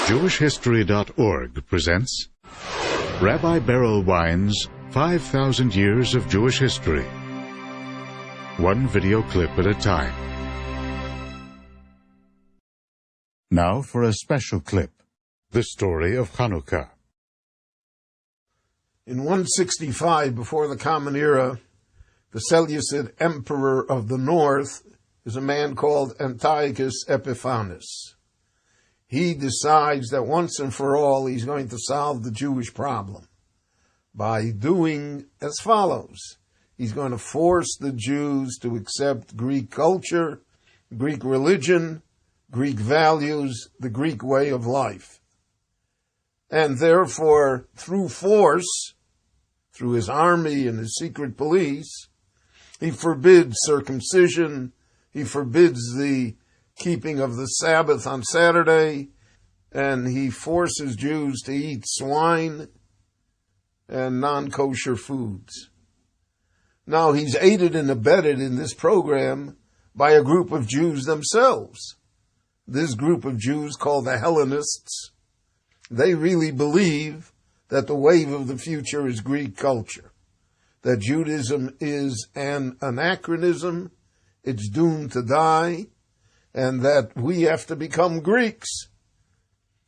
JewishHistory.org presents Rabbi Berel Wein's 5,000 Years of Jewish History. One video clip at a time. Now for a special clip, the story of Hanukkah. In 165 before the Common Era, the Seleucid emperor of the north is a man called Antiochus Epiphanes. He decides that once and for all he's going to solve the Jewish problem by doing as follows. He's going to force the Jews to accept Greek culture, Greek religion, Greek values, the Greek way of life. And therefore, through force, through his army and his secret police, he forbids circumcision, he forbids the keeping of the Sabbath on Saturday, and he forces Jews to eat swine and non-kosher foods. Now, he's aided and abetted in this program by a group of Jews themselves. This group of Jews, called the Hellenists, they really believe that the wave of the future is Greek culture, that Judaism is an anachronism, it's doomed to die, and that we have to become Greeks.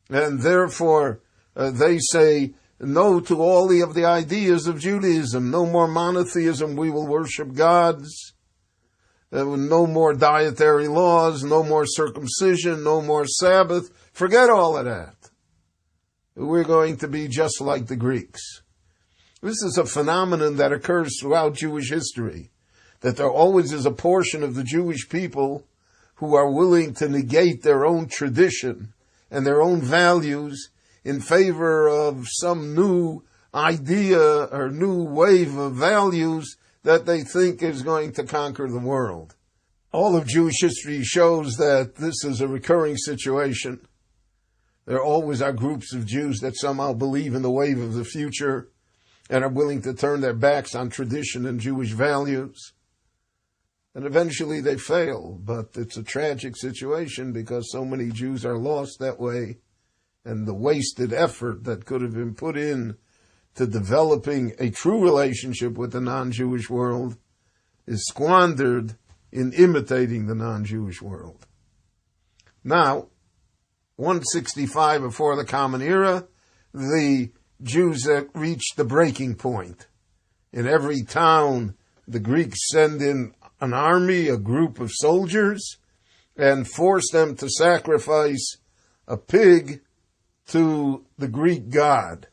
And therefore, they say no to all of the ideas of Judaism. No more monotheism, we will worship gods. No more dietary laws, no more circumcision, no more Sabbath. Forget all of that. We're going to be just like the Greeks. This is a phenomenon that occurs throughout Jewish history, that there always is a portion of the Jewish people who are willing to negate their own tradition and their own values in favor of some new idea or new wave of values that they think is going to conquer the world. All of Jewish history shows that this is a recurring situation. There always are groups of Jews that somehow believe in the wave of the future and are willing to turn their backs on tradition and Jewish values. And eventually they fail, but it's a tragic situation because so many Jews are lost that way, and the wasted effort that could have been put in to developing a true relationship with the non-Jewish world is squandered in imitating the non-Jewish world. Now, 165 before the Common Era, the Jews reached the breaking point. In every town, the Greeks send in an army, a group of soldiers, and force them to sacrifice a pig to the Greek god,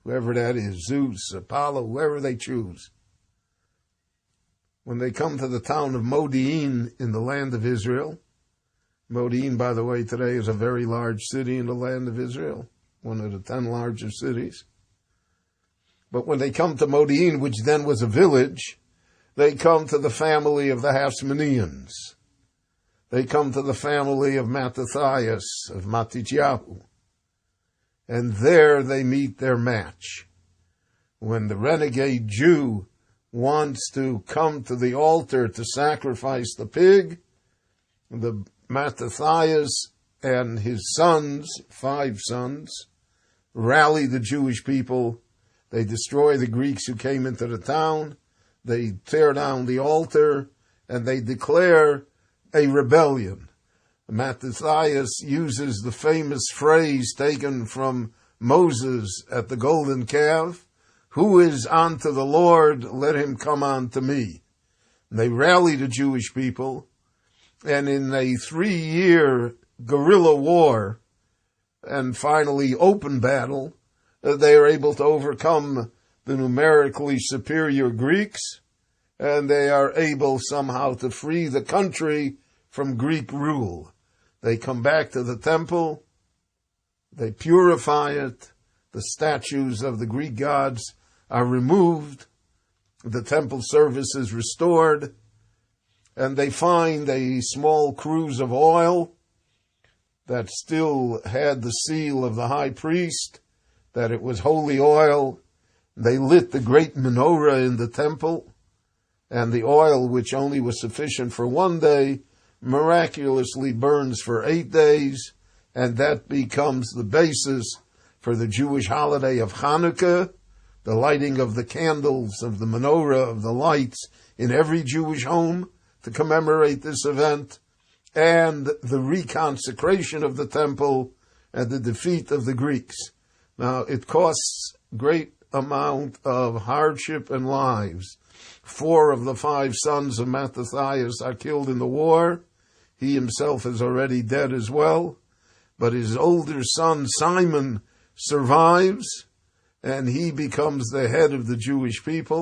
whoever that is, Zeus, Apollo, whoever they choose. When they come to the town of Modi'in in the land of Israel, Modi'in, by the way, today is a very large city in the land of Israel, one of the 10 largest cities. But when they come to Modi'in, which then was a village, they come to the family of the Hasmoneans. They come to the family of Mattathias, of Matityahu. And there they meet their match. When the renegade Jew wants to come to the altar to sacrifice the pig, the Mattathias and his sons, 5 sons, rally the Jewish people. They destroy the Greeks who came into the town. They tear down the altar, and they declare a rebellion. Mattathias uses the famous phrase taken from Moses at the golden calf, "Who is unto the Lord, let him come unto me." And they rally the Jewish people, and in a 3-year guerrilla war, and finally open battle, they are able to overcome the numerically superior Greeks, and they are able somehow to free the country from Greek rule. They come back to the temple, they purify it, the statues of the Greek gods are removed, the temple service is restored, and they find a small cruse of oil that still had the seal of the high priest, that it was holy oil. They lit the great menorah in the temple, and the oil, which only was sufficient for 1 day, miraculously burns for 8 days, and that becomes the basis for the Jewish holiday of Hanukkah, the lighting of the candles, of the menorah, of the lights in every Jewish home to commemorate this event, and the reconsecration of the temple and the defeat of the Greeks. Now, it costs great amount of hardship and lives. 4 of the 5 sons of Mattathias are killed in the war. He himself is already dead as well. But his older son, Simon, survives, and he becomes the head of the Jewish people.